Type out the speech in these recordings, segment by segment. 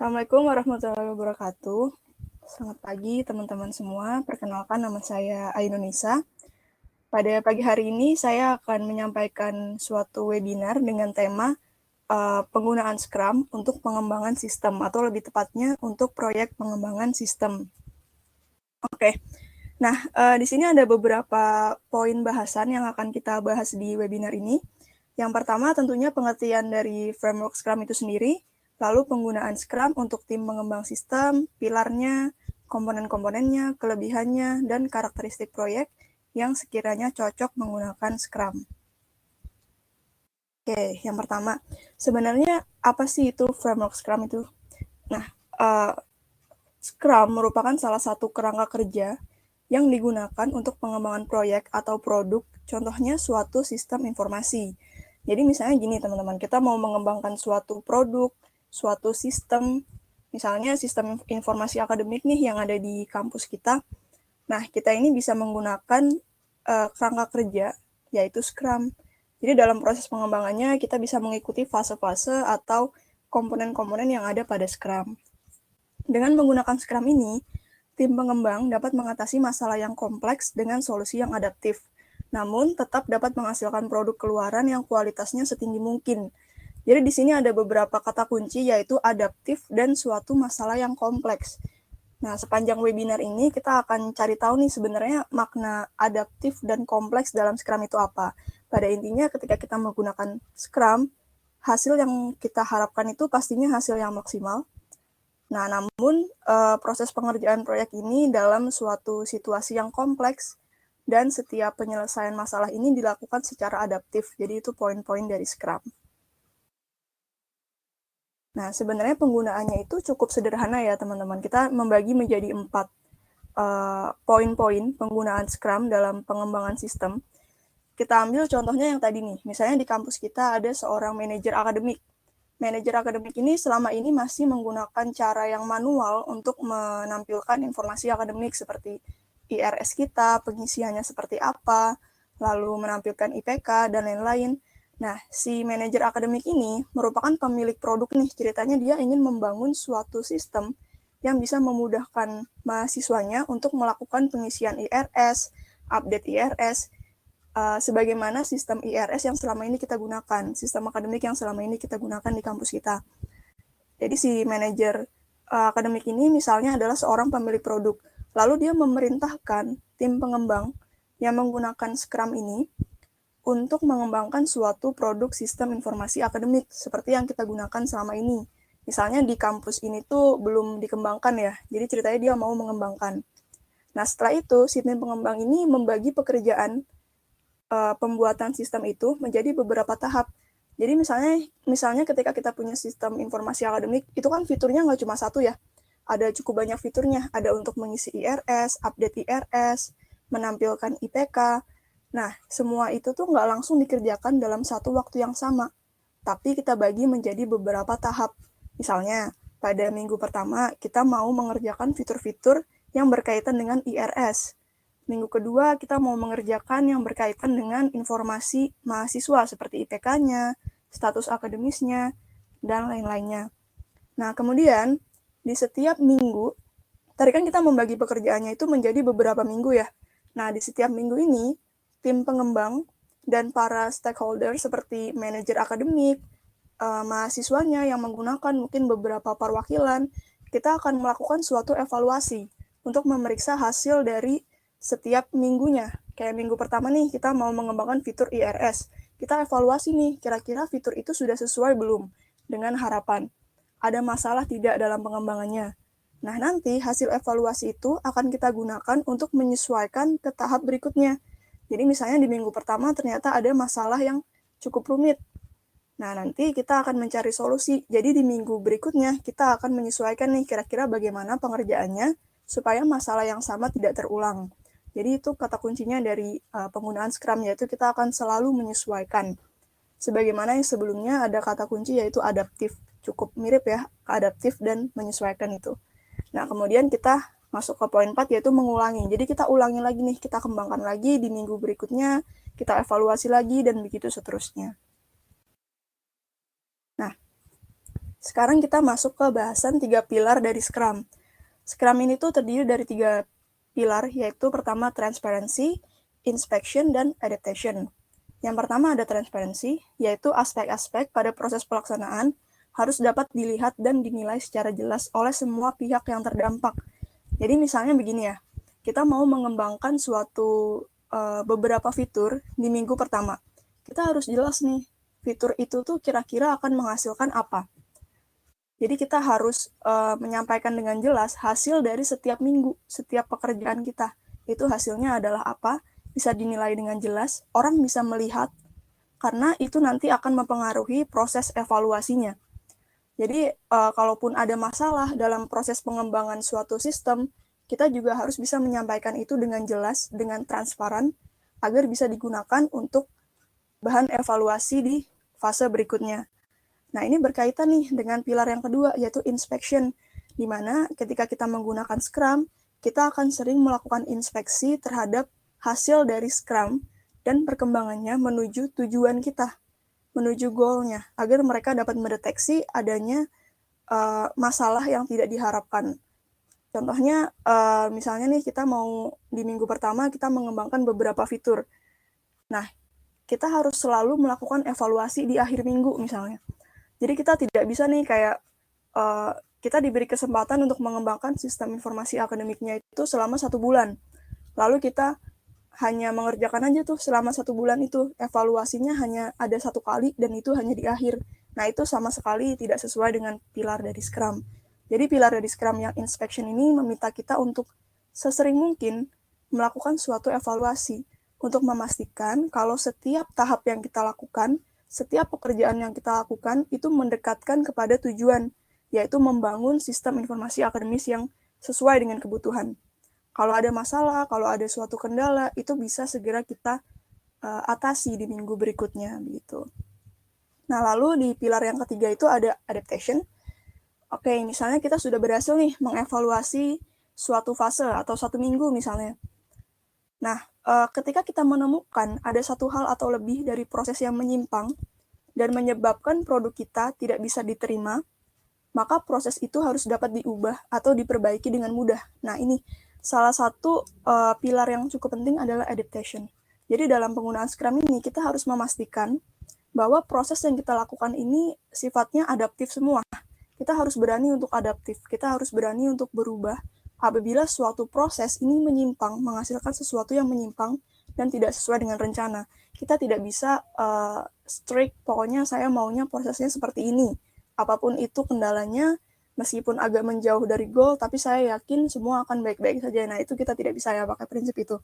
Assalamualaikum warahmatullahi wabarakatuh. Selamat pagi teman-teman semua. Perkenalkan, nama saya Ainunisa. Pada pagi hari ini saya akan menyampaikan suatu webinar dengan tema penggunaan Scrum untuk pengembangan sistem, atau lebih tepatnya untuk proyek pengembangan sistem. Oke. Nah, di sini ada beberapa poin bahasan yang akan kita bahas di webinar ini. Yang pertama tentunya pengertian dari framework Scrum itu sendiri, lalu penggunaan Scrum untuk tim pengembang sistem, pilarnya, komponen-komponennya, kelebihannya, dan karakteristik proyek yang sekiranya cocok menggunakan Scrum. Oke, yang pertama, sebenarnya apa sih itu framework Scrum itu? Nah, Scrum merupakan salah satu kerangka kerja yang digunakan untuk pengembangan proyek atau produk, contohnya suatu sistem informasi. Jadi misalnya gini teman-teman, kita mau mengembangkan suatu produk, suatu sistem, misalnya sistem informasi akademik nih yang ada di kampus kita. Nah, kita ini bisa menggunakan kerangka kerja, yaitu Scrum. Jadi dalam proses pengembangannya kita bisa mengikuti fase-fase atau komponen-komponen yang ada pada Scrum. Dengan menggunakan Scrum ini, tim pengembang dapat mengatasi masalah yang kompleks dengan solusi yang adaptif, namun tetap dapat menghasilkan produk keluaran yang kualitasnya setinggi mungkin. Jadi di sini ada beberapa kata kunci, yaitu adaptif dan suatu masalah yang kompleks. Nah, sepanjang webinar ini kita akan cari tahu nih sebenarnya makna adaptif dan kompleks dalam Scrum itu apa. Pada intinya ketika kita menggunakan Scrum, hasil yang kita harapkan itu pastinya hasil yang maksimal. Nah, namun proses pengerjaan proyek ini dalam suatu situasi yang kompleks dan setiap penyelesaian masalah ini dilakukan secara adaptif. Jadi itu poin-poin dari Scrum. Nah, sebenarnya penggunaannya itu cukup sederhana ya teman-teman. Kita membagi menjadi 4 poin-poin penggunaan Scrum dalam pengembangan sistem. Kita ambil contohnya yang tadi nih. Misalnya di kampus kita ada seorang manajer akademik. Manajer akademik ini selama ini masih menggunakan cara yang manual untuk menampilkan informasi akademik seperti IRS kita, pengisiannya seperti apa, lalu menampilkan IPK, dan lain-lain. Nah, si manajer akademik ini merupakan pemilik produk nih. Ceritanya dia ingin membangun suatu sistem yang bisa memudahkan mahasiswanya untuk melakukan pengisian IRS, update IRS, sebagaimana sistem IRS yang selama ini kita gunakan, sistem akademik yang selama ini kita gunakan di kampus kita. Jadi si manajer akademik ini misalnya adalah seorang pemilik produk, lalu dia memerintahkan tim pengembang yang menggunakan Scrum ini untuk mengembangkan suatu produk sistem informasi akademik seperti yang kita gunakan selama ini. Misalnya di kampus ini tuh belum dikembangkan ya, jadi ceritanya dia mau mengembangkan. Nah, setelah itu si tim pengembang ini membagi pekerjaan pembuatan sistem itu menjadi beberapa tahap. Jadi misalnya ketika kita punya sistem informasi akademik, itu kan fiturnya nggak cuma satu ya. Ada cukup banyak fiturnya. Ada untuk mengisi IRS, update IRS, menampilkan IPK. Nah, semua itu tuh nggak langsung dikerjakan dalam satu waktu yang sama. Tapi kita bagi menjadi beberapa tahap. Misalnya, pada minggu pertama kita mau mengerjakan fitur-fitur yang berkaitan dengan IRS. Minggu kedua, kita mau mengerjakan yang berkaitan dengan informasi mahasiswa seperti IPK-nya, status akademisnya, dan lain-lainnya. Nah, kemudian di setiap minggu, tadi kan kita membagi pekerjaannya itu menjadi beberapa minggu ya. Nah, di setiap minggu ini, tim pengembang dan para stakeholder seperti manajer akademik, mahasiswanya yang menggunakan mungkin beberapa perwakilan, kita akan melakukan suatu evaluasi untuk memeriksa hasil dari setiap minggunya. Kayak minggu pertama nih, kita mau mengembangkan fitur IRS. Kita evaluasi nih, kira-kira fitur itu sudah sesuai belum dengan harapan. Ada masalah tidak dalam pengembangannya. Nah, nanti hasil evaluasi itu akan kita gunakan untuk menyesuaikan ke tahap berikutnya. Jadi misalnya di minggu pertama ternyata ada masalah yang cukup rumit. Nah, nanti kita akan mencari solusi. Jadi di minggu berikutnya kita akan menyesuaikan nih kira-kira bagaimana pengerjaannya supaya masalah yang sama tidak terulang. Jadi itu kata kuncinya dari penggunaan Scrum, yaitu kita akan selalu menyesuaikan. Sebagaimana yang sebelumnya ada kata kunci yaitu adaptif. Cukup mirip ya, adaptif dan menyesuaikan itu. Nah, kemudian kita masuk ke poin 4 yaitu mengulangi. Jadi kita ulangi lagi nih, kita kembangkan lagi di minggu berikutnya, kita evaluasi lagi dan begitu seterusnya. Nah, Sekarang kita masuk ke bahasan 3 pilar dari Scrum. Scrum ini tuh terdiri dari 3 pilar, yaitu pertama transparency, inspection, dan adaptation. Yang pertama ada transparency, yaitu aspek-aspek pada proses pelaksanaan harus dapat dilihat dan dinilai secara jelas oleh semua pihak yang terdampak. Jadi misalnya begini ya, kita mau mengembangkan suatu beberapa fitur di minggu pertama. Kita harus jelas nih, fitur itu tuh kira-kira akan menghasilkan apa. Jadi kita harus menyampaikan dengan jelas hasil dari setiap minggu, setiap pekerjaan kita. Itu hasilnya adalah apa, bisa dinilai dengan jelas, orang bisa melihat, karena itu nanti akan mempengaruhi proses evaluasinya. Jadi kalaupun ada masalah dalam proses pengembangan suatu sistem, kita juga harus bisa menyampaikan itu dengan jelas, dengan transparan, agar bisa digunakan untuk bahan evaluasi di fase berikutnya. Nah, ini berkaitan nih dengan pilar yang kedua, yaitu inspection, di mana ketika kita menggunakan Scrum, kita akan sering melakukan inspeksi terhadap hasil dari Scrum dan perkembangannya menuju tujuan kita, menuju goal-nya, agar mereka dapat mendeteksi adanya masalah yang tidak diharapkan. Contohnya, misalnya nih kita mau di minggu pertama kita mengembangkan beberapa fitur. Nah, kita harus selalu melakukan evaluasi di akhir minggu misalnya. Jadi kita tidak bisa nih kayak kita diberi kesempatan untuk mengembangkan sistem informasi akademiknya itu selama 1 bulan. Lalu kita hanya mengerjakan aja tuh selama 1 bulan itu. Evaluasinya hanya ada 1 kali dan itu hanya di akhir. Nah, itu sama sekali tidak sesuai dengan pilar dari Scrum. Jadi pilar dari Scrum yang inspection ini meminta kita untuk sesering mungkin melakukan suatu evaluasi untuk memastikan kalau setiap tahap yang kita lakukan, setiap pekerjaan yang kita lakukan itu mendekatkan kepada tujuan, yaitu membangun sistem informasi akademis yang sesuai dengan kebutuhan. Kalau ada masalah, kalau ada suatu kendala, itu bisa segera kita atasi di minggu berikutnya, gitu. Nah, lalu di pilar yang ketiga itu ada adaptation. Oke, misalnya kita sudah berhasil nih mengevaluasi suatu fase atau 1 minggu misalnya. Nah, ketika kita menemukan ada satu hal atau lebih dari proses yang menyimpang dan menyebabkan produk kita tidak bisa diterima, maka proses itu harus dapat diubah atau diperbaiki dengan mudah. Nah, ini salah satu pilar yang cukup penting adalah adaptation. Jadi dalam penggunaan Scrum ini kita harus memastikan bahwa proses yang kita lakukan ini sifatnya adaptif semua. Kita harus berani untuk adaptif, kita harus berani untuk berubah apabila suatu proses ini menyimpang, menghasilkan sesuatu yang menyimpang dan tidak sesuai dengan rencana. Kita tidak bisa strict, pokoknya saya maunya prosesnya seperti ini. Apapun itu kendalanya, meskipun agak menjauh dari goal, tapi saya yakin semua akan baik-baik saja. Nah, itu kita tidak bisa ya pakai prinsip itu.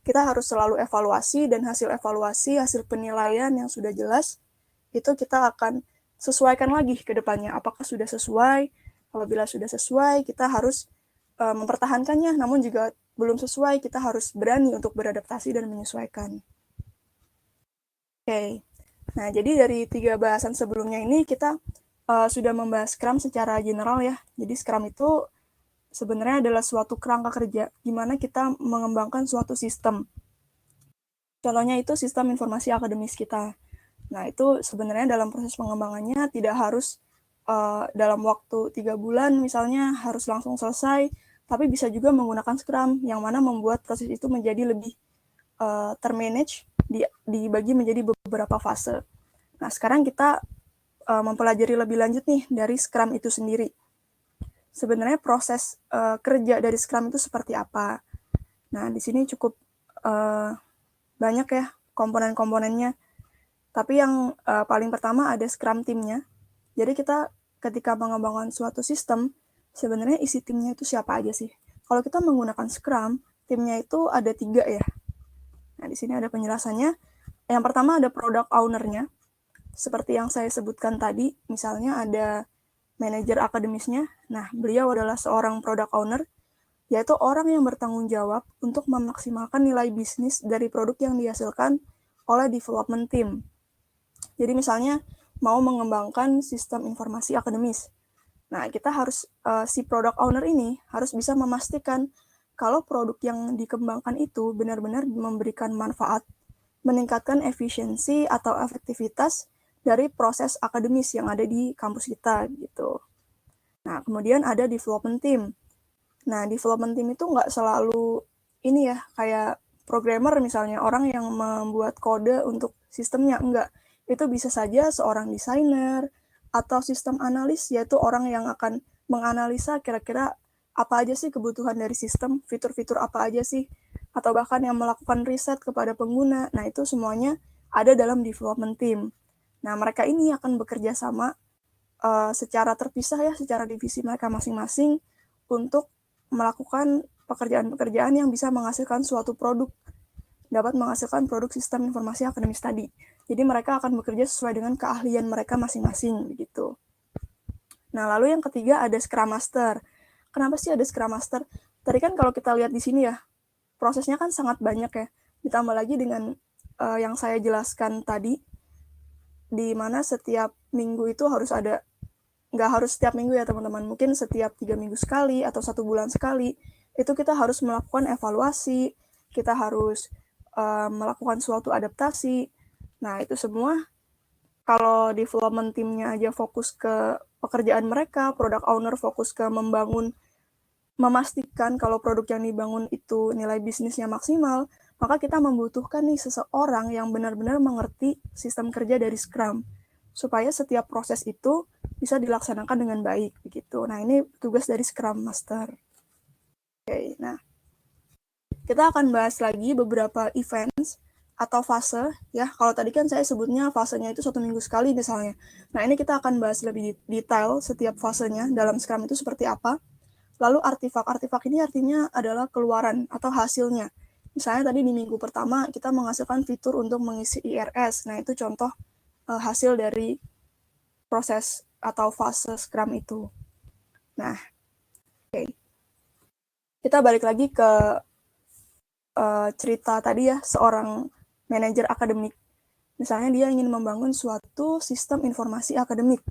Kita harus selalu evaluasi, dan hasil evaluasi, hasil penilaian yang sudah jelas, itu kita akan sesuaikan lagi ke depannya. Apakah sudah sesuai? Apabila sudah sesuai, kita harus mempertahankannya, namun juga belum sesuai, kita harus berani untuk beradaptasi dan menyesuaikan. Oke. Nah, jadi dari 3 bahasan sebelumnya ini kita sudah membahas Scrum secara general ya. Jadi Scrum itu sebenarnya adalah suatu kerangka kerja di mana kita mengembangkan suatu sistem. Contohnya itu sistem informasi akademis kita. Nah, itu sebenarnya dalam proses pengembangannya tidak harus dalam waktu 3 bulan misalnya harus langsung selesai, tapi bisa juga menggunakan Scrum yang mana membuat proses itu menjadi lebih termanage, dibagi menjadi beberapa fase. Nah, sekarang kita mempelajari lebih lanjut nih dari Scrum itu sendiri. Sebenarnya proses kerja dari Scrum itu seperti apa? Nah, di sini cukup banyak ya komponen-komponennya. Tapi yang paling pertama ada Scrum team-nya. Jadi kita ketika mengembangkan suatu sistem, sebenarnya isi timnya itu siapa aja sih? Kalau kita menggunakan Scrum, timnya itu ada 3 ya. Nah, di sini ada penjelasannya. Yang pertama ada product owner-nya. Seperti yang saya sebutkan tadi, misalnya ada manajer akademisnya. Nah, beliau adalah seorang product owner, yaitu orang yang bertanggung jawab untuk memaksimalkan nilai bisnis dari produk yang dihasilkan oleh development team. Jadi misalnya mau mengembangkan sistem informasi akademis. Nah, kita harus, si product owner ini harus bisa memastikan kalau produk yang dikembangkan itu benar-benar memberikan manfaat, meningkatkan efisiensi atau efektivitas, dari proses akademis yang ada di kampus kita gitu. Nah, kemudian ada development team. Nah, development team itu nggak selalu ini ya, kayak programmer misalnya, orang yang membuat kode untuk sistemnya, enggak. Itu bisa saja seorang desainer atau sistem analis, yaitu orang yang akan menganalisa kira-kira apa aja sih kebutuhan dari sistem, fitur-fitur apa aja sih, atau bahkan yang melakukan riset kepada pengguna. Nah, itu semuanya ada dalam development team. Nah, mereka ini akan bekerja sama secara terpisah ya, secara divisi mereka masing-masing untuk melakukan pekerjaan-pekerjaan yang bisa menghasilkan suatu produk, dapat menghasilkan produk sistem informasi akademis tadi. Jadi mereka akan bekerja sesuai dengan keahlian mereka masing-masing begitu. Nah, lalu yang ketiga ada Scrum Master. Kenapa sih ada Scrum Master? Tadi kan kalau kita lihat di sini ya, prosesnya kan sangat banyak ya. Ditambah lagi dengan yang saya jelaskan tadi, di mana setiap minggu itu harus ada, nggak harus setiap minggu ya teman-teman, mungkin setiap 3 minggu sekali atau 1 bulan sekali, itu kita harus melakukan evaluasi, kita harus melakukan suatu adaptasi. Nah, itu semua kalau development team-nya aja fokus ke pekerjaan mereka, product owner fokus ke memastikan kalau produk yang dibangun itu nilai bisnisnya maksimal, maka kita membutuhkan nih seseorang yang benar-benar mengerti sistem kerja dari Scrum, supaya setiap proses itu bisa dilaksanakan dengan baik begitu. Nah, ini tugas dari Scrum Master. Oke, nah kita akan bahas lagi beberapa events atau fase ya. Kalau tadi kan saya sebutnya fasenya itu 1 minggu sekali misalnya. Nah, ini kita akan bahas lebih detail setiap fasenya dalam Scrum itu seperti apa. Lalu artifak ini artinya adalah keluaran atau hasilnya. Misalnya tadi di minggu pertama kita menghasilkan fitur untuk mengisi IRS. Nah, itu contoh hasil dari proses atau fase Scrum itu. Nah, oke. Kita balik lagi ke cerita tadi ya, seorang manajer akademik. Misalnya dia ingin membangun suatu sistem informasi akademik.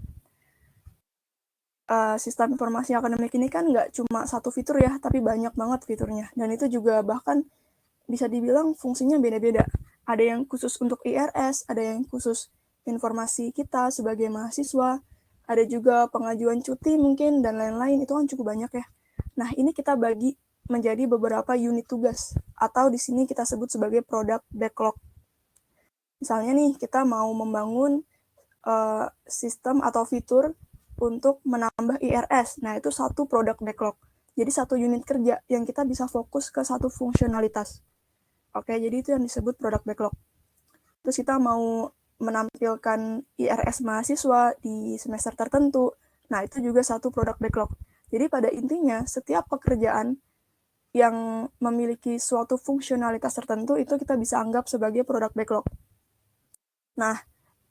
Sistem informasi akademik ini kan nggak cuma satu fitur ya, tapi banyak banget fiturnya. Dan itu juga bahkan bisa dibilang fungsinya beda-beda. Ada yang khusus untuk IRS, ada yang khusus informasi kita sebagai mahasiswa, ada juga pengajuan cuti mungkin, dan lain-lain. Itu kan cukup banyak ya. Nah, ini kita bagi menjadi beberapa unit tugas, atau di sini kita sebut sebagai product backlog. Misalnya nih, kita mau membangun sistem atau fitur untuk menambah IRS. Nah, itu satu product backlog. Jadi satu unit kerja yang kita bisa fokus ke satu fungsionalitas. Oke, jadi itu yang disebut product backlog. Terus kita mau menampilkan IRS mahasiswa di semester tertentu. Nah, itu juga satu product backlog. Jadi pada intinya, setiap pekerjaan yang memiliki suatu fungsionalitas tertentu itu kita bisa anggap sebagai product backlog. Nah,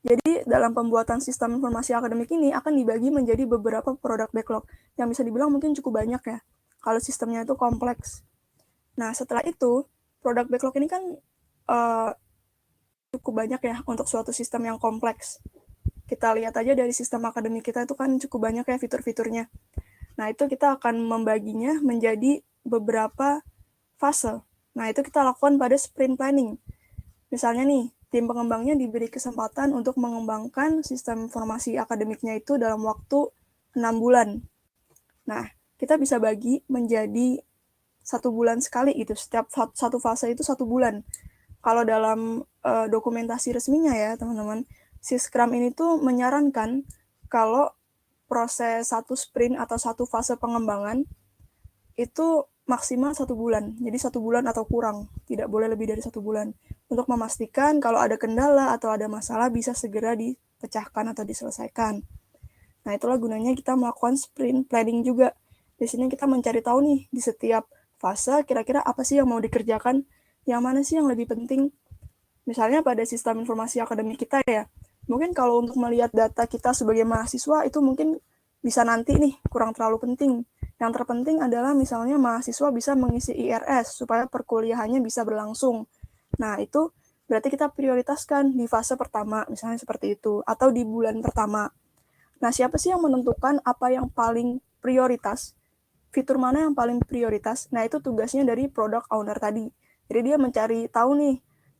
jadi dalam pembuatan sistem informasi akademik ini akan dibagi menjadi beberapa product backlog yang bisa dibilang mungkin cukup banyak ya, kalau sistemnya itu kompleks. Nah, setelah itu, product backlog ini kan cukup banyak ya untuk suatu sistem yang kompleks. Kita lihat aja dari sistem akademik kita itu kan cukup banyak ya fitur-fiturnya. Nah, itu kita akan membaginya menjadi beberapa fase. Nah, itu kita lakukan pada sprint planning. Misalnya nih, tim pengembangnya diberi kesempatan untuk mengembangkan sistem informasi akademiknya itu dalam waktu 6 bulan. Nah, kita bisa bagi menjadi 1 bulan sekali gitu. Setiap satu fase itu 1 bulan. Kalau dalam dokumentasi resminya ya, teman-teman, si Scrum ini tuh menyarankan kalau proses satu sprint atau satu fase pengembangan itu maksimal 1 bulan. Jadi 1 bulan atau kurang, tidak boleh lebih dari 1 bulan. Untuk memastikan kalau ada kendala atau ada masalah bisa segera dipecahkan atau diselesaikan. Nah, itulah gunanya kita melakukan sprint planning juga. Di sini kita mencari tahu nih, di setiap fase kira-kira apa sih yang mau dikerjakan, yang mana sih yang lebih penting. Misalnya pada sistem informasi akademik kita ya, mungkin kalau untuk melihat data kita sebagai mahasiswa itu mungkin bisa nanti nih, kurang terlalu penting. Yang terpenting adalah misalnya mahasiswa bisa mengisi IRS supaya perkuliahannya bisa berlangsung. Nah, itu berarti kita prioritaskan di fase pertama, misalnya seperti itu, atau di bulan pertama. Nah, siapa sih yang menentukan apa yang paling prioritas? Fitur mana yang paling prioritas? Nah, itu tugasnya dari product owner tadi. Jadi dia mencari tahu nih,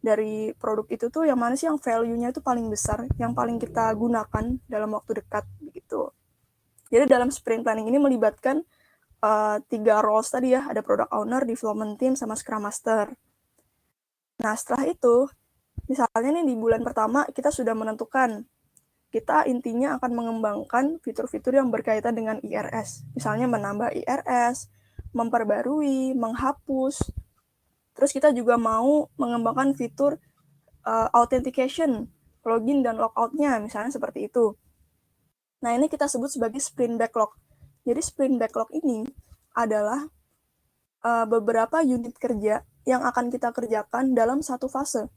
dari produk itu tuh yang mana sih yang value-nya itu paling besar, yang paling kita gunakan dalam waktu dekat begitu. Jadi dalam sprint planning ini melibatkan 3 roles tadi ya, ada product owner, development team, sama scrum master. Nah setelah itu, misalnya nih di bulan pertama kita sudah menentukan kita intinya akan mengembangkan fitur-fitur yang berkaitan dengan IRS. Misalnya menambah IRS, memperbarui, menghapus. Terus kita juga mau mengembangkan fitur authentication, login dan logout-nya, misalnya seperti itu. Nah, ini kita sebut sebagai sprint backlog. Jadi sprint backlog ini adalah beberapa unit kerja yang akan kita kerjakan dalam satu fase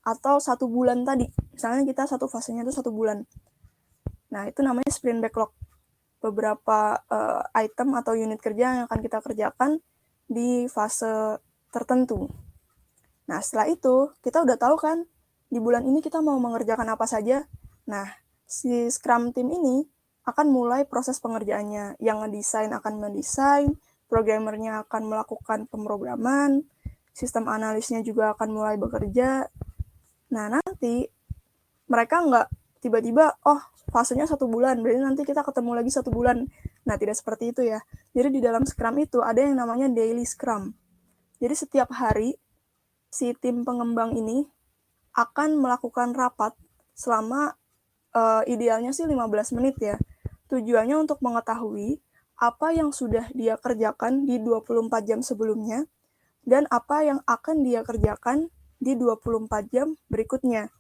atau 1 bulan tadi. Misalnya kita satu fasenya itu 1 bulan. Nah, itu namanya sprint backlog. Beberapa item atau unit kerja yang akan kita kerjakan di fase tertentu. Nah, setelah itu, kita udah tahu kan, di bulan ini kita mau mengerjakan apa saja. Nah, si Scrum Team ini akan mulai proses pengerjaannya. Yang ngedesain akan mendesain, programmernya akan melakukan pemrograman, sistem analisnya juga akan mulai bekerja. Nah, nanti mereka nggak tiba-tiba, fasenya 1 bulan, berarti nanti kita ketemu lagi 1 bulan. Nah, tidak seperti itu ya. Jadi di dalam Scrum itu ada yang namanya daily Scrum. Jadi setiap hari, si tim pengembang ini akan melakukan rapat selama idealnya sih 15 menit ya. Tujuannya untuk mengetahui apa yang sudah dia kerjakan di 24 jam sebelumnya dan apa yang akan dia kerjakan di 24 jam berikutnya.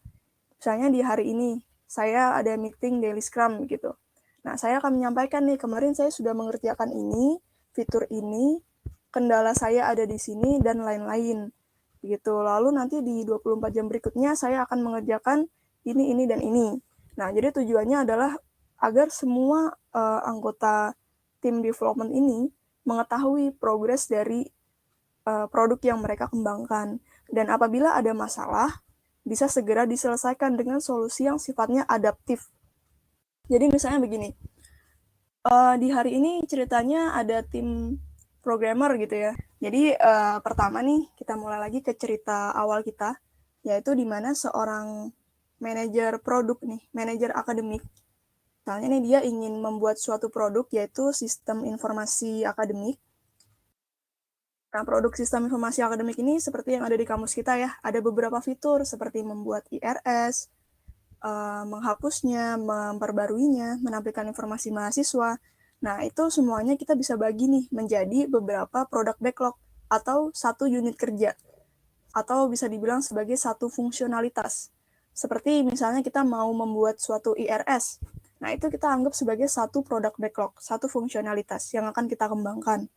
Misalnya di hari ini, saya ada meeting daily Scrum gitu. Nah, saya akan menyampaikan nih, kemarin saya sudah mengerjakan ini, fitur ini, kendala saya ada di sini, dan lain-lain. Begitu. Lalu nanti di 24 jam berikutnya, saya akan mengerjakan ini, dan ini. Nah, jadi tujuannya adalah agar semua anggota tim development ini mengetahui progres dari produk yang mereka kembangkan. Dan apabila ada masalah, bisa segera diselesaikan dengan solusi yang sifatnya adaptif. Jadi misalnya begini, di hari ini ceritanya ada tim programmer gitu ya. Jadi pertama nih kita mulai lagi ke cerita awal kita, yaitu di mana seorang manajer produk nih, manajer akademik. Misalnya nih dia ingin membuat suatu produk yaitu sistem informasi akademik. Nah, produk sistem informasi akademik ini seperti yang ada di kamus kita ya, ada beberapa fitur seperti membuat IRS, menghapusnya, memperbaruinya, menampilkan informasi mahasiswa. Nah, itu semuanya kita bisa bagi nih menjadi beberapa produk backlog atau 1 unit kerja, atau bisa dibilang sebagai 1 fungsionalitas. Seperti misalnya kita mau membuat suatu IRS. Nah, itu kita anggap sebagai 1 produk backlog, 1 fungsionalitas yang akan kita kembangkan.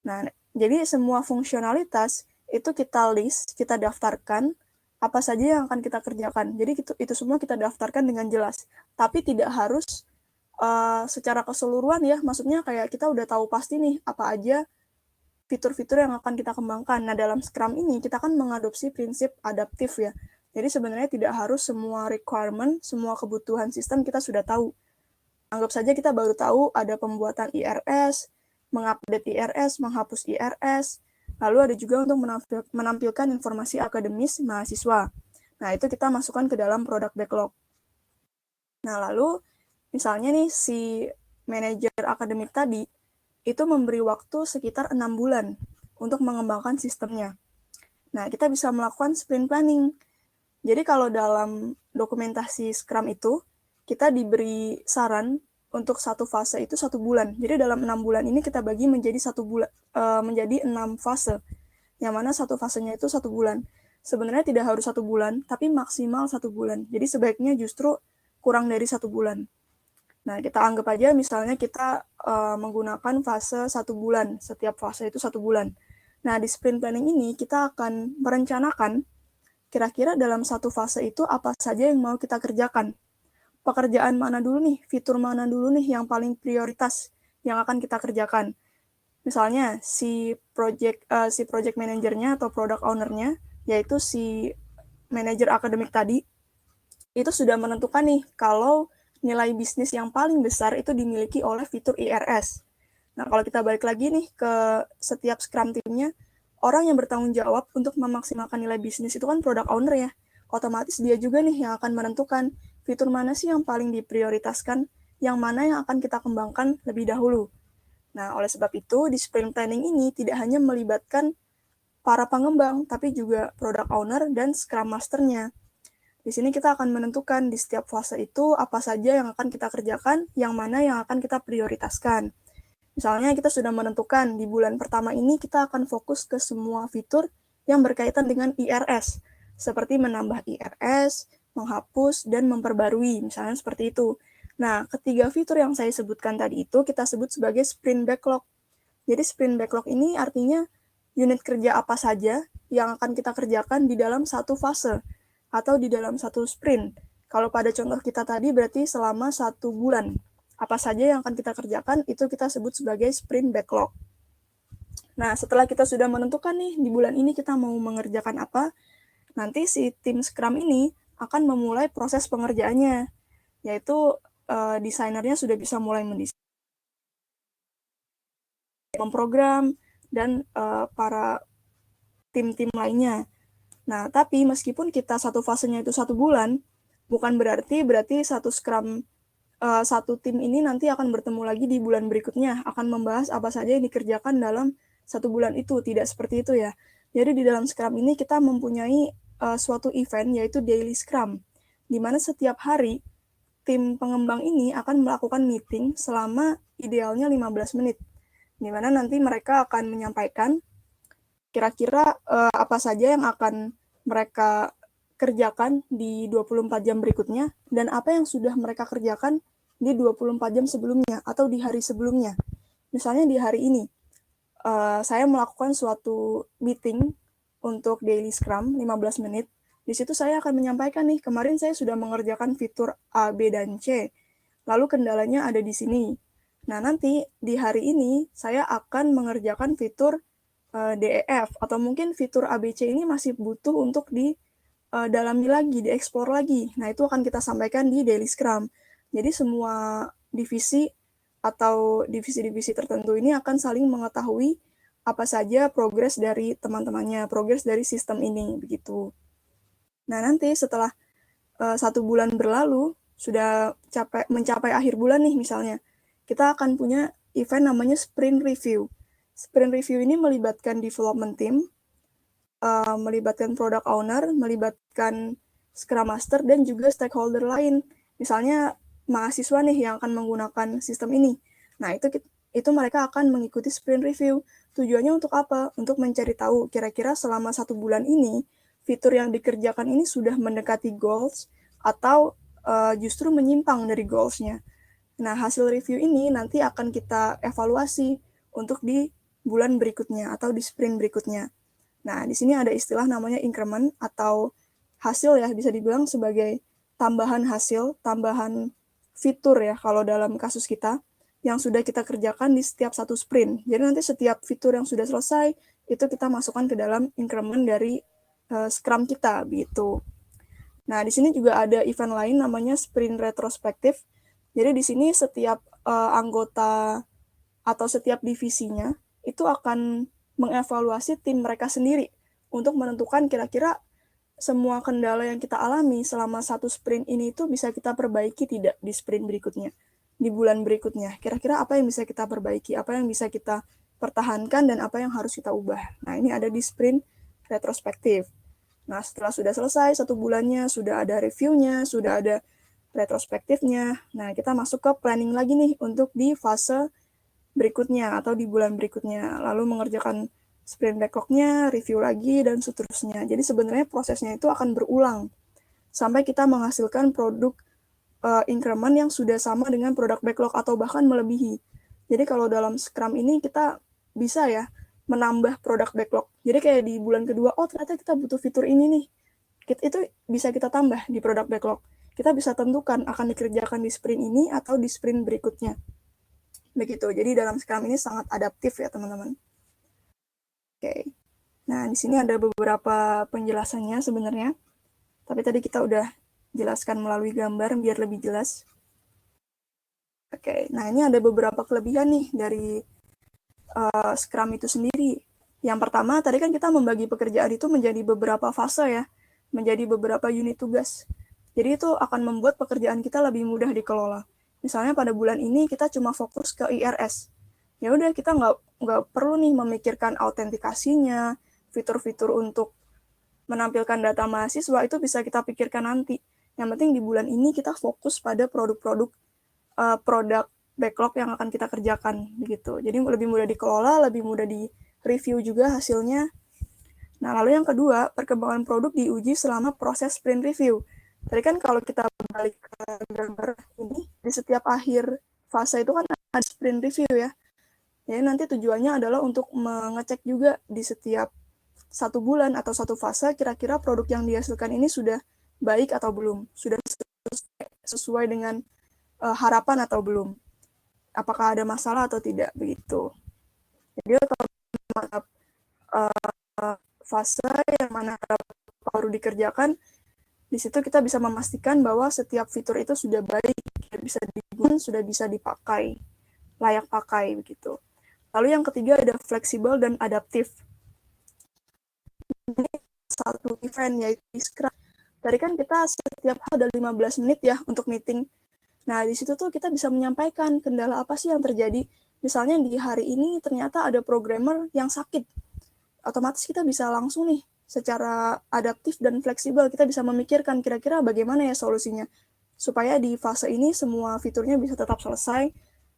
Nah, jadi semua fungsionalitas itu kita list, kita daftarkan apa saja yang akan kita kerjakan. Jadi itu semua kita daftarkan dengan jelas. Tapi tidak harus secara keseluruhan ya, maksudnya kayak kita udah tahu pasti nih apa aja fitur-fitur yang akan kita kembangkan. Nah, dalam Scrum ini kita kan mengadopsi prinsip adaptif ya. Jadi sebenarnya tidak harus semua requirement, semua kebutuhan sistem kita sudah tahu. Anggap saja kita baru tahu ada pembuatan IRS, mengupdate IRS, menghapus IRS, lalu ada juga untuk menampilkan informasi akademis mahasiswa. Nah, itu kita masukkan ke dalam produk backlog. Nah, lalu misalnya nih si manajer akademik tadi itu memberi waktu sekitar 6 bulan untuk mengembangkan sistemnya. Nah, kita bisa melakukan sprint planning. Jadi kalau dalam dokumentasi Scrum itu, kita diberi saran untuk satu fase itu 1 bulan. Jadi dalam 6 bulan ini kita bagi menjadi 1 bulan, menjadi 6 fase. Yang mana satu fasenya itu 1 bulan. Sebenarnya tidak harus 1 bulan, tapi maksimal 1 bulan. Jadi sebaiknya justru kurang dari 1 bulan. Nah, kita anggap aja misalnya kita menggunakan fase 1 bulan. Setiap fase itu 1 bulan. Nah, di sprint planning ini kita akan merencanakan kira-kira dalam satu fase itu apa saja yang mau kita kerjakan. Pekerjaan mana dulu nih, fitur mana dulu nih yang paling prioritas yang akan kita kerjakan. Misalnya si project manajernya atau product ownernya, yaitu si manajer akademik tadi, itu sudah menentukan nih kalau nilai bisnis yang paling besar itu dimiliki oleh fitur IRS. Nah, kalau kita balik lagi nih ke setiap Scrum teamnya, orang yang bertanggung jawab untuk memaksimalkan nilai bisnis itu kan product owner ya. Otomatis dia juga nih yang akan menentukan fitur mana sih yang paling diprioritaskan, yang mana yang akan kita kembangkan lebih dahulu. Nah, oleh sebab itu, di sprint planning ini tidak hanya melibatkan para pengembang, tapi juga product owner dan scrum master-nya. Di sini kita akan menentukan di setiap fase itu apa saja yang akan kita kerjakan, yang mana yang akan kita prioritaskan. Misalnya kita sudah menentukan di bulan pertama ini kita akan fokus ke semua fitur yang berkaitan dengan IRS, seperti menambah IRS, menghapus, dan memperbarui, misalnya seperti itu. Nah, ketiga fitur yang saya sebutkan tadi itu kita sebut sebagai sprint backlog. Jadi sprint backlog ini artinya unit kerja apa saja yang akan kita kerjakan di dalam satu fase atau di dalam satu sprint. Kalau pada contoh kita tadi berarti selama 1 bulan. Apa saja yang akan kita kerjakan itu kita sebut sebagai sprint backlog. Nah, setelah kita sudah menentukan nih di bulan ini kita mau mengerjakan apa, nanti si tim Scrum ini akan memulai proses pengerjaannya, yaitu desainernya sudah bisa mulai mendesain, memprogram, dan para tim-tim lainnya. Nah, tapi meskipun kita satu fasenya itu 1 bulan, bukan berarti satu Scrum satu tim ini nanti akan bertemu lagi di bulan berikutnya, akan membahas apa saja yang dikerjakan dalam 1 bulan itu. Tidak seperti itu ya. Jadi di dalam Scrum ini kita mempunyai suatu event yaitu Daily Scrum, di mana setiap hari tim pengembang ini akan melakukan meeting selama idealnya 15 menit, di mana nanti mereka akan menyampaikan kira-kira apa saja yang akan mereka kerjakan di 24 jam berikutnya, dan apa yang sudah mereka kerjakan di 24 jam sebelumnya atau di hari sebelumnya. Misalnya di hari ini, saya melakukan suatu meeting untuk daily scrum 15 menit. Di situ saya akan menyampaikan nih, kemarin saya sudah mengerjakan fitur A, B, dan C. Lalu kendalanya ada di sini. Nah, nanti di hari ini saya akan mengerjakan fitur DEF, atau mungkin fitur ABC ini masih butuh untuk didalami lagi, dieksplor lagi. Nah, itu akan kita sampaikan di daily scrum. Jadi semua divisi atau divisi-divisi tertentu ini akan saling mengetahui apa saja progres dari teman-temannya, progres dari sistem ini, begitu. Nah, nanti setelah 1 bulan berlalu, sudah mencapai akhir bulan nih misalnya, kita akan punya event namanya sprint review. Sprint review ini melibatkan development team, melibatkan product owner, melibatkan scrum master, dan juga stakeholder lain. Misalnya mahasiswa nih yang akan menggunakan sistem ini. Nah, itu mereka akan mengikuti sprint review. Tujuannya untuk apa? Untuk mencari tahu kira-kira selama 1 bulan ini, fitur yang dikerjakan ini sudah mendekati goals atau justru menyimpang dari goals-nya. Nah, hasil review ini nanti akan kita evaluasi untuk di bulan berikutnya atau di sprint berikutnya. Nah, di sini ada istilah namanya increment atau hasil ya, bisa dibilang sebagai tambahan hasil, tambahan fitur ya kalau dalam kasus kita, yang sudah kita kerjakan di setiap satu sprint. Jadi nanti setiap fitur yang sudah selesai, itu kita masukkan ke dalam increment dari Scrum kita, gitu. Nah, di sini juga ada event lain namanya sprint retrospektif. Jadi di sini setiap anggota atau setiap divisinya itu akan mengevaluasi tim mereka sendiri untuk menentukan kira-kira semua kendala yang kita alami selama satu sprint ini itu bisa kita perbaiki tidak di sprint berikutnya, di bulan berikutnya. Kira-kira apa yang bisa kita perbaiki, apa yang bisa kita pertahankan, dan apa yang harus kita ubah. Nah, ini ada di sprint retrospektif. Nah, setelah sudah selesai 1 bulannya, sudah ada reviewnya, sudah ada retrospektifnya. Nah, kita masuk ke planning lagi nih untuk di fase berikutnya atau di bulan berikutnya, lalu mengerjakan sprint backlog-nya, review lagi, dan seterusnya. Jadi sebenarnya prosesnya itu akan berulang sampai kita menghasilkan produk increment yang sudah sama dengan produk backlog atau bahkan melebihi. Jadi kalau dalam Scrum ini kita bisa ya menambah produk backlog. Jadi kayak di bulan kedua, oh ternyata kita butuh fitur ini nih. Itu bisa kita tambah di produk backlog. Kita bisa tentukan akan dikerjakan di sprint ini atau di sprint berikutnya. Begitu. Jadi dalam Scrum ini sangat adaptif ya teman-teman. Oke. Nah, di sini ada beberapa penjelasannya sebenarnya. Tapi tadi kita udah jelaskan melalui gambar biar lebih jelas. Oke. Nah, ini ada beberapa kelebihan nih dari Scrum itu sendiri. Yang pertama, tadi kan kita membagi pekerjaan itu menjadi beberapa fase ya, menjadi beberapa unit tugas. Jadi itu akan membuat pekerjaan kita lebih mudah dikelola. Misalnya pada bulan ini kita cuma fokus ke IRS. Ya udah, kita nggak perlu nih memikirkan autentikasinya, fitur-fitur untuk menampilkan data mahasiswa itu bisa kita pikirkan nanti. Yang penting di bulan ini kita fokus pada produk backlog yang akan kita kerjakan begitu. Jadi lebih mudah dikelola, lebih mudah di review juga hasilnya. Nah, lalu yang kedua, perkembangan produk diuji selama proses sprint review. Tadi kan kalau kita balik ke gambar ini, di setiap akhir fase itu kan ada sprint review ya. Jadi nanti tujuannya adalah untuk mengecek juga di setiap 1 bulan atau 1 fase, kira-kira produk yang dihasilkan ini sudah baik atau belum, sudah sesuai dengan harapan atau belum, apakah ada masalah atau tidak, begitu. Jadi kalau fase yang mana baru dikerjakan, di situ kita bisa memastikan bahwa setiap fitur itu sudah baik, bisa digunakan, sudah bisa dipakai, layak pakai begitu. Lalu yang ketiga ada fleksibel dan adaptif. Ini satu event yaitu Scrum. Tadi kan kita setiap hari ada 15 menit ya untuk meeting. Nah, di situ tuh kita bisa menyampaikan kendala apa sih yang terjadi. Misalnya di hari ini ternyata ada programmer yang sakit. Otomatis kita bisa langsung nih secara adaptif dan fleksibel kita bisa memikirkan kira-kira bagaimana ya solusinya supaya di fase ini semua fiturnya bisa tetap selesai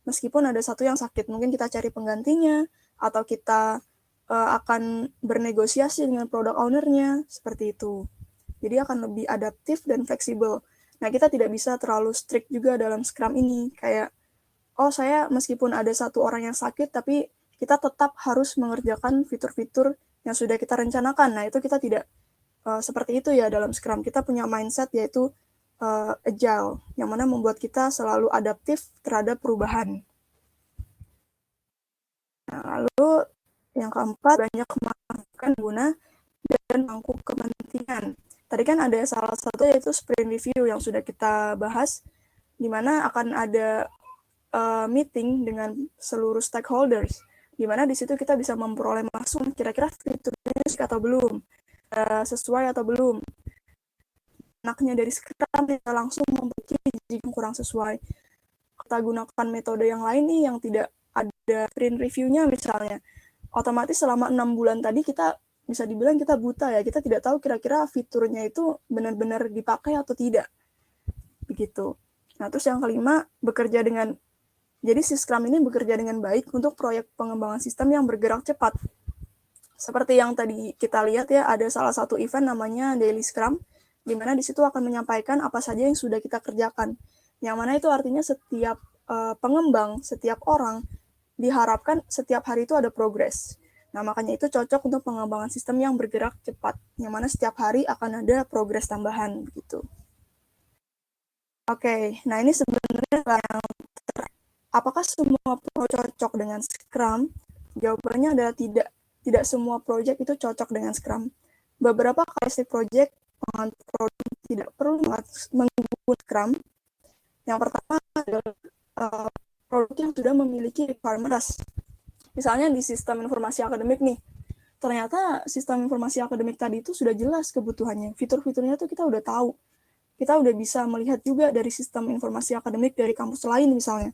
meskipun ada satu yang sakit. Mungkin kita cari penggantinya atau kita akan bernegosiasi dengan product owner-nya seperti itu. Jadi akan lebih adaptif dan fleksibel. Nah, kita tidak bisa terlalu strict juga dalam Scrum ini kayak saya meskipun ada satu orang yang sakit tapi kita tetap harus mengerjakan fitur-fitur yang sudah kita rencanakan. Nah, itu kita tidak seperti itu ya dalam Scrum. Kita punya mindset yaitu agile, yang mana membuat kita selalu adaptif terhadap perubahan. Nah, lalu yang keempat, banyak masukan guna dan mangku kepentingan. Tadi kan ada salah satu yaitu sprint review yang sudah kita bahas, di mana akan ada meeting dengan seluruh stakeholders, di mana di situ kita bisa memperoleh masukan kira-kira fiturnya atau belum, sesuai atau belum. Enaknya dari Scrum kita langsung memperbaiki jika kurang sesuai. Kita gunakan metode yang lain nih yang tidak ada sprint review-nya misalnya. Otomatis selama 6 bulan tadi kita bisa dibilang kita buta ya, kita tidak tahu kira-kira fiturnya itu benar-benar dipakai atau tidak. Begitu. Nah, terus yang kelima, jadi si Scrum ini bekerja dengan baik untuk proyek pengembangan sistem yang bergerak cepat. Seperti yang tadi kita lihat ya, ada salah satu event namanya Daily Scrum, di mana di situ akan menyampaikan apa saja yang sudah kita kerjakan. Yang mana itu artinya setiap pengembang, setiap orang diharapkan setiap hari itu ada progres. Nah, makanya itu cocok untuk pengembangan sistem yang bergerak cepat, yang mana setiap hari akan ada progres tambahan begitu. Oke, nah ini sebenarnya yang apakah semua cocok dengan Scrum? Jawabannya adalah tidak. Tidak semua project itu cocok dengan Scrum. Beberapa karakteristik project tidak perlu menggunakan Scrum. Yang pertama adalah produk yang sudah memiliki requirement. Misalnya di sistem informasi akademik nih, ternyata sistem informasi akademik tadi itu sudah jelas kebutuhannya. Fitur-fiturnya tuh kita udah tahu. Kita udah bisa melihat juga dari sistem informasi akademik dari kampus lain misalnya.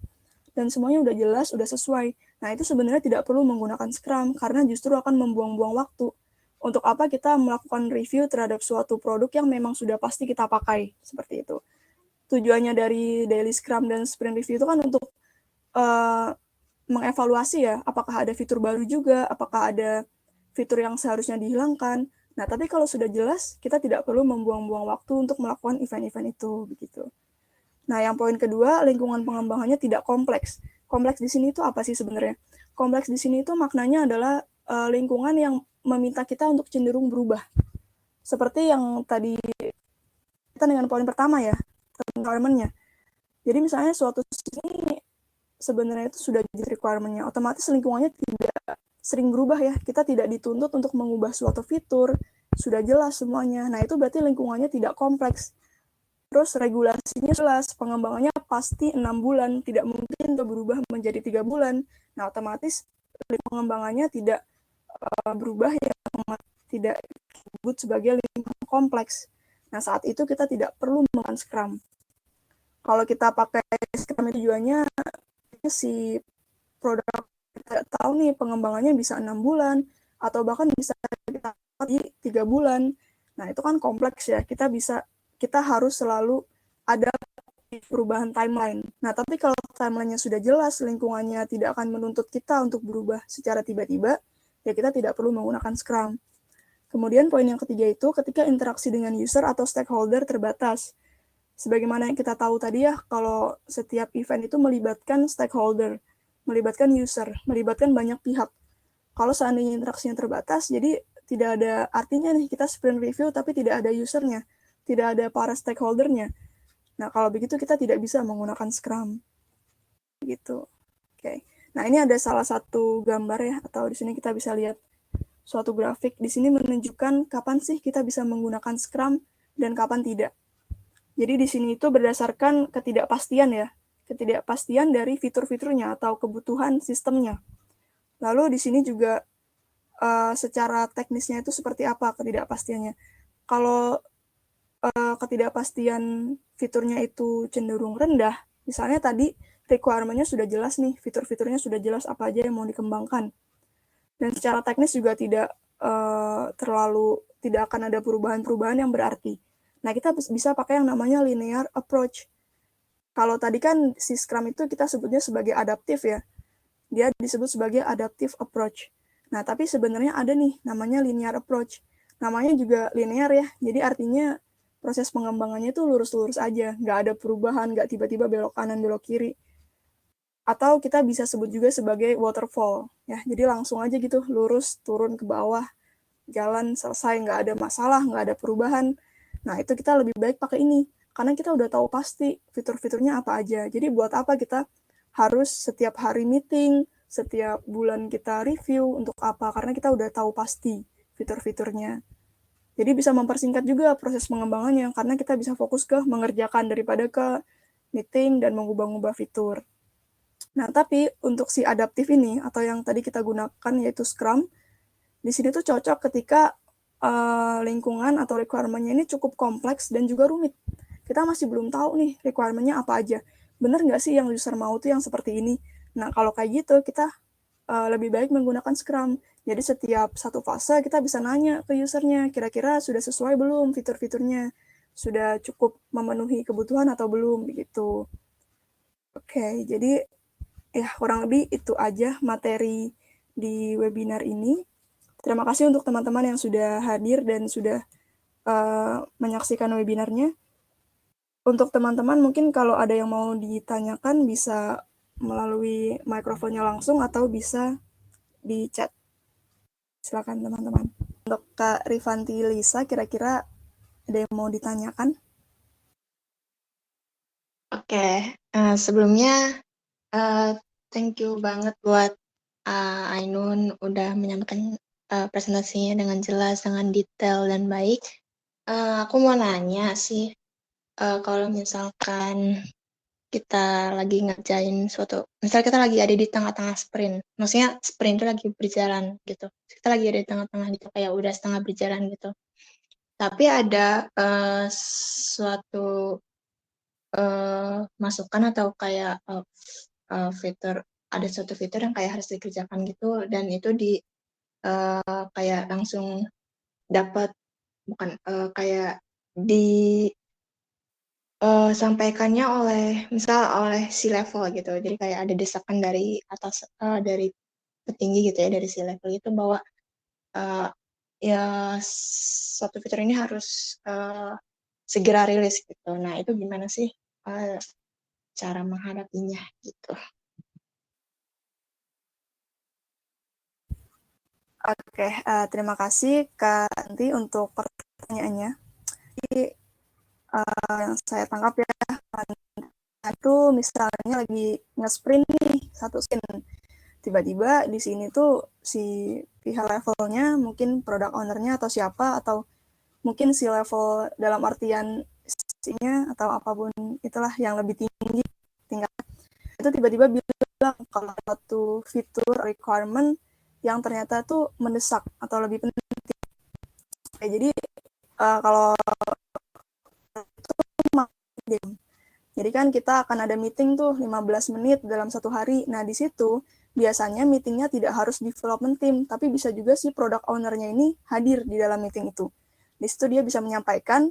Dan semuanya udah jelas, udah sesuai. Nah, itu sebenarnya tidak perlu menggunakan Scrum, karena justru akan membuang-buang waktu. Untuk apa kita melakukan review terhadap suatu produk yang memang sudah pasti kita pakai, seperti itu. Tujuannya dari daily Scrum dan sprint review itu kan untuk mengevaluasi ya, apakah ada fitur baru juga, apakah ada fitur yang seharusnya dihilangkan. Nah, tapi kalau sudah jelas, kita tidak perlu membuang-buang waktu untuk melakukan event-event itu, begitu. Nah, yang poin kedua, lingkungan pengembangannya tidak kompleks. Kompleks di sini itu apa sih sebenarnya? Kompleks di sini itu maknanya adalah lingkungan yang meminta kita untuk cenderung berubah. Seperti yang tadi kita dengan poin pertama ya, requirement-nya. Jadi misalnya suatu ini sebenarnya itu sudah jadi requirement-nya, otomatis lingkungannya tidak sering berubah ya. Kita tidak dituntut untuk mengubah suatu fitur, sudah jelas semuanya. Nah, itu berarti lingkungannya tidak kompleks. Terus regulasinya jelas, pengembangannya pasti 6 bulan, tidak mungkin berubah menjadi 3 bulan. Nah, otomatis pengembangannya tidak berubah yang tidak disebut sebagai lingkungan kompleks. Nah, saat itu kita tidak perlu menggunakan Scrum. Kalau kita pakai Scrum itu tujuannya si produk kita tahu nih pengembangannya bisa 6 bulan atau bahkan bisa kita di 3 bulan. Nah, itu kan kompleks ya. Kita harus selalu ada perubahan timeline. Nah, tapi kalau timelinenya sudah jelas, lingkungannya tidak akan menuntut kita untuk berubah secara tiba-tiba, ya kita tidak perlu menggunakan Scrum. Kemudian poin yang ketiga itu ketika interaksi dengan user atau stakeholder terbatas. Sebagaimana yang kita tahu tadi ya, kalau setiap event itu melibatkan stakeholder, melibatkan user, melibatkan banyak pihak. Kalau seandainya interaksinya terbatas, jadi tidak ada artinya nih kita sprint review tapi tidak ada usernya, tidak ada para stakeholdernya. Nah, kalau begitu kita tidak bisa menggunakan Scrum. Gitu. Oke. Nah, ini ada salah satu gambar ya, atau di sini kita bisa lihat suatu grafik. Di sini menunjukkan kapan sih kita bisa menggunakan Scrum dan kapan tidak. Jadi di sini itu berdasarkan ketidakpastian ya, ketidakpastian dari fitur-fiturnya atau kebutuhan sistemnya. Lalu di sini juga secara teknisnya itu seperti apa ketidakpastiannya. Kalau ketidakpastian fiturnya itu cenderung rendah, misalnya tadi requirement-nya sudah jelas nih, fitur-fiturnya sudah jelas apa aja yang mau dikembangkan. Dan secara teknis juga tidak tidak akan ada perubahan-perubahan yang berarti. Nah, kita bisa pakai yang namanya linear approach. Kalau tadi kan si Scrum itu kita sebutnya sebagai adaptif ya. Dia disebut sebagai adaptive approach. Nah, tapi sebenarnya ada nih namanya linear approach. Namanya juga linear ya, jadi artinya proses pengembangannya itu lurus-lurus aja, nggak ada perubahan, nggak tiba-tiba belok kanan, belok kiri. Atau kita bisa sebut juga sebagai waterfall, ya. Jadi langsung aja gitu, lurus, turun ke bawah, jalan, selesai, nggak ada masalah, nggak ada perubahan. Nah, itu kita lebih baik pakai ini, karena kita udah tahu pasti fitur-fiturnya apa aja. Jadi buat apa kita harus setiap hari meeting, setiap bulan kita review, untuk apa? Karena kita udah tahu pasti fitur-fiturnya. Jadi bisa mempersingkat juga proses pengembangannya, karena kita bisa fokus ke mengerjakan daripada ke meeting dan mengubah-ubah fitur. Nah, tapi untuk si adaptif ini, atau yang tadi kita gunakan yaitu Scrum, di sini tuh cocok ketika lingkungan atau requirement-nya ini cukup kompleks dan juga rumit. Kita masih belum tahu nih requirement-nya apa aja. Bener nggak sih yang user mau tuh yang seperti ini? Nah, kalau kayak gitu, kita lebih baik menggunakan Scrum. Jadi setiap satu fase kita bisa nanya ke usernya, kira-kira sudah sesuai belum fitur-fiturnya? Sudah cukup memenuhi kebutuhan atau belum? Begitu. Oke, jadi ya kurang lebih itu aja materi di webinar ini. Terima kasih untuk teman-teman yang sudah hadir dan sudah menyaksikan webinarnya. Untuk teman-teman mungkin kalau ada yang mau ditanyakan bisa melalui mikrofonnya langsung atau bisa di chat. Silakan teman-teman. Untuk Kak Rifanti Lisa, kira-kira ada yang mau ditanyakan? Oke, sebelumnya thank you banget buat Ainun udah menyampaikan presentasinya dengan jelas, dengan detail dan baik. Aku mau nanya sih, kalau misalkan kita lagi ngerjain suatu, misal kita lagi ada di tengah-tengah sprint, maksudnya sprint itu lagi berjalan gitu, kita lagi ada di tengah-tengah gitu, kayak udah setengah berjalan gitu, tapi ada suatu masukan atau kayak fitur, ada suatu fitur yang kayak harus dikerjakan gitu, dan itu kayak langsung dapat, bukan kayak sampaikannya misal oleh si level gitu, jadi kayak ada desakan dari atas, dari petinggi gitu ya, dari si level itu bahwa ya suatu fitur ini harus segera rilis gitu. Nah, itu gimana sih cara menghadapinya gitu? Oke, terima kasih Kak Anti untuk pertanyaannya. Jadi, yang saya tangkap ya, itu misalnya lagi nge-sprint nih, satu sprint. Tiba-tiba di sini tuh si pihak levelnya, mungkin product owner-nya atau siapa, atau mungkin si level dalam artian isinya atau apapun itulah yang lebih tinggi tingkat, itu tiba-tiba bilang kalau satu fitur requirement yang ternyata tuh mendesak atau lebih penting. Jadi kalau jadi kan kita akan ada meeting tuh 15 menit dalam satu hari. Nah, di situ biasanya meetingnya tidak harus development team, tapi bisa juga si product owner-nya ini hadir di dalam meeting itu. Di situ dia bisa menyampaikan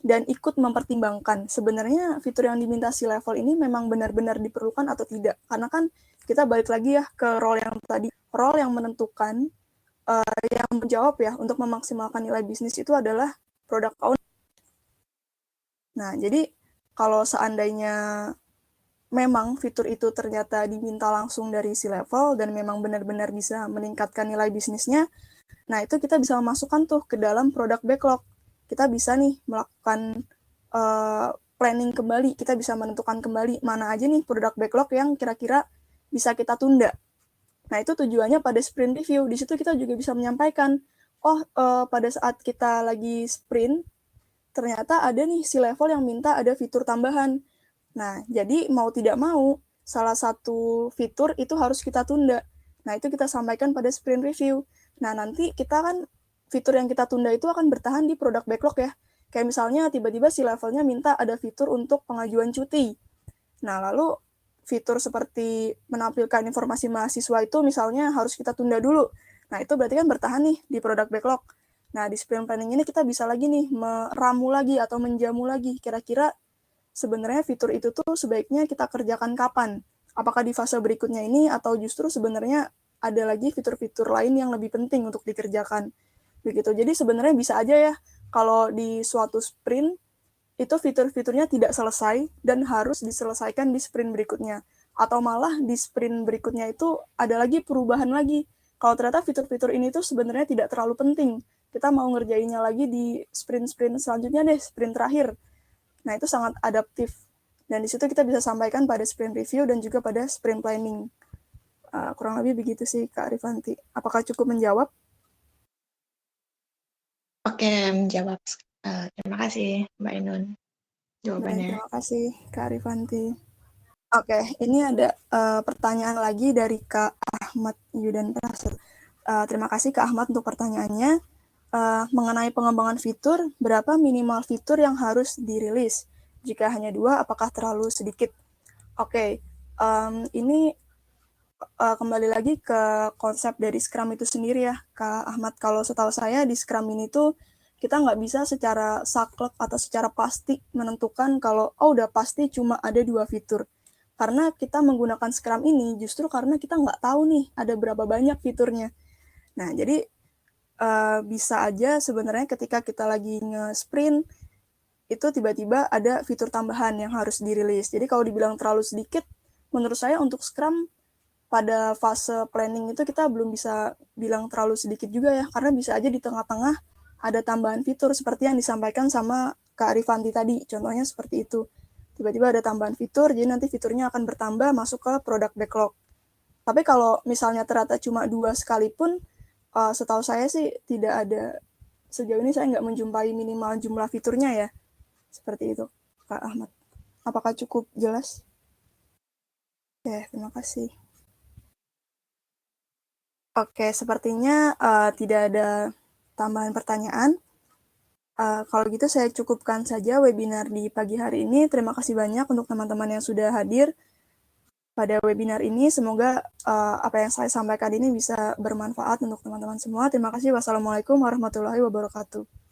dan ikut mempertimbangkan sebenarnya fitur yang diminta si level ini memang benar-benar diperlukan atau tidak. Karena kan kita balik lagi ya ke role yang tadi. Role yang menentukan, yang menjawab ya untuk memaksimalkan nilai bisnis itu adalah product owner. Nah, jadi kalau seandainya memang fitur itu ternyata diminta langsung dari si level dan memang benar-benar bisa meningkatkan nilai bisnisnya, nah itu kita bisa memasukkan tuh ke dalam product backlog. Kita bisa nih melakukan planning kembali, kita bisa menentukan kembali mana aja nih product backlog yang kira-kira bisa kita tunda. Nah itu tujuannya pada sprint review. Di situ kita juga bisa menyampaikan, pada saat kita lagi sprint, ternyata ada nih si level yang minta ada fitur tambahan. Nah, jadi mau tidak mau, salah satu fitur itu harus kita tunda. Nah, itu kita sampaikan pada sprint review. Nah, nanti kita kan fitur yang kita tunda itu akan bertahan di product backlog ya. Kayak misalnya tiba-tiba si levelnya minta ada fitur untuk pengajuan cuti. Nah, lalu fitur seperti menampilkan informasi mahasiswa itu misalnya harus kita tunda dulu. Nah, itu berarti kan bertahan nih di product backlog. Nah, di sprint planning ini kita bisa lagi nih meramu lagi atau menjamu lagi kira-kira sebenarnya fitur itu tuh sebaiknya kita kerjakan kapan? Apakah di fase berikutnya ini atau justru sebenarnya ada lagi fitur-fitur lain yang lebih penting untuk dikerjakan? Begitu. Jadi sebenarnya bisa aja ya kalau di suatu sprint itu fitur-fiturnya tidak selesai dan harus diselesaikan di sprint berikutnya. Atau malah di sprint berikutnya itu ada lagi perubahan lagi. Kalau ternyata fitur-fitur ini tuh sebenarnya tidak terlalu penting, kita mau ngerjainnya lagi di sprint-sprint selanjutnya deh, sprint terakhir. Nah, itu sangat adaptif. Dan di situ kita bisa sampaikan pada sprint review dan juga pada sprint planning. Kurang lebih begitu sih, Kak Rifanti. Apakah cukup menjawab? Oke, menjawab. Terima kasih, Mbak Ainun, Baik, jawabannya. terima kasih, Kak Rifanti. Oke, ini ada pertanyaan lagi dari Kak Ahmad Yudan Prasut. Terima kasih Kak Ahmad untuk pertanyaannya. Mengenai pengembangan fitur, berapa minimal fitur yang harus dirilis? Jika hanya 2, apakah terlalu sedikit? Oke, ini kembali lagi ke konsep dari Scrum itu sendiri ya, Kak Ahmad. Kalau setahu saya di Scrum ini tuh kita nggak bisa secara saklek atau secara pasti menentukan kalau udah pasti cuma ada 2 fitur. Karena kita menggunakan Scrum ini justru karena kita nggak tahu nih ada berapa banyak fiturnya. Nah, jadi bisa aja sebenarnya ketika kita lagi nge-sprint itu tiba-tiba ada fitur tambahan yang harus dirilis. Jadi kalau dibilang terlalu sedikit, menurut saya untuk Scrum pada fase planning itu kita belum bisa bilang terlalu sedikit juga ya, karena bisa aja di tengah-tengah ada tambahan fitur seperti yang disampaikan sama Kak Rifanti tadi, contohnya seperti itu. Tiba-tiba ada tambahan fitur, jadi nanti fiturnya akan bertambah masuk ke product backlog. Tapi kalau misalnya ternyata cuma 2 sekalipun, setahu saya sih tidak ada, sejauh ini saya nggak menjumpai minimal jumlah fiturnya ya, seperti itu, Kak Ahmad. Apakah cukup jelas? Oke, terima kasih. Oke, sepertinya tidak ada tambahan pertanyaan. Kalau gitu saya cukupkan saja webinar di pagi hari ini. Terima kasih banyak untuk teman-teman yang sudah hadir pada webinar ini. Semoga apa yang saya sampaikan ini bisa bermanfaat untuk teman-teman semua. Terima kasih. Wassalamualaikum warahmatullahi wabarakatuh.